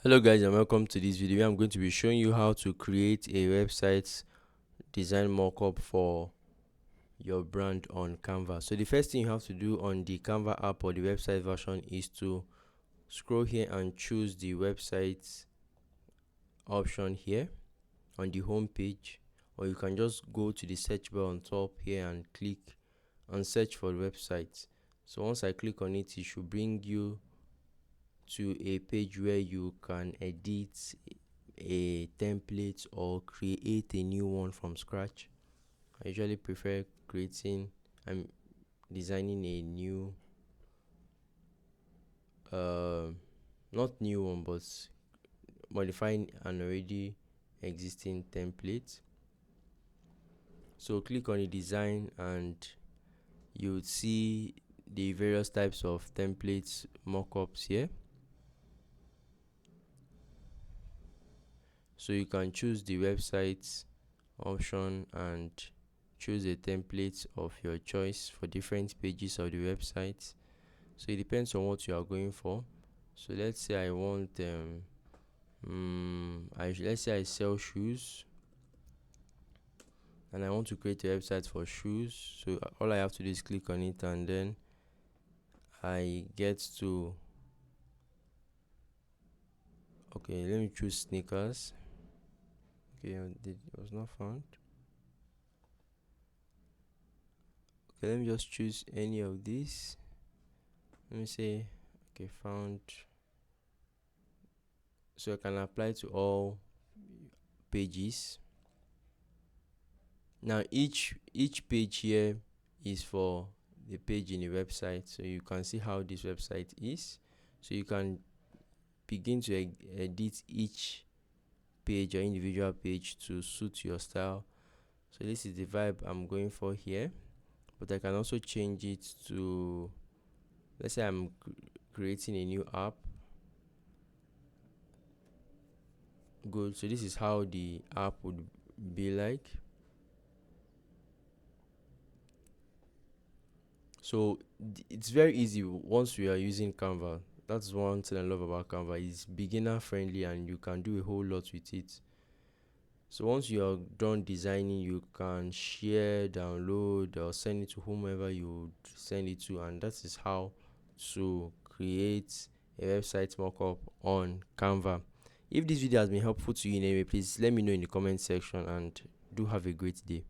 Hello guys and welcome to this video. I'm going to be showing you how to create a website design mockup for your brand on Canva. So the first thing you have to do on the Canva app or the website version is to scroll here and choose the website option here on the home page, or you can just go to the search bar on top here and click and search for the website. So once I click on it, it should bring you to a page where you can edit a template or create a new one from scratch. I usually prefer creating I'm designing a new uh not new one, but modifying an already existing template. So click on the design and you would see the various types of templates mockups here. So you can choose the website option and choose a template of your choice for different pages of the website. So it depends on what you are going for. So let's say I want let's say I sell shoes and I want to create a website for shoes. So all I have to do is click on it and then I get to let me choose sneakers. It was not found. Let me just choose any of these. Let me say found. So I can apply to all pages. Now each page here is for the page in the website, so you can see how this website is. So you can begin to edit each page or individual page to suit your style. So this is the vibe I'm going for here, but I can also change it to, let's say I'm creating a new app. Good. So this is how the app would be like. So it's very easy once we are using Canva. That's one thing I love about Canva. It's beginner friendly and you can do a whole lot with it. So once you are done designing, you can share, download, or send it to whomever you send it to, and that is how to create a website mockup on Canva. If this video has been helpful to you in any way, please let me know in the comment section, and do have a great day.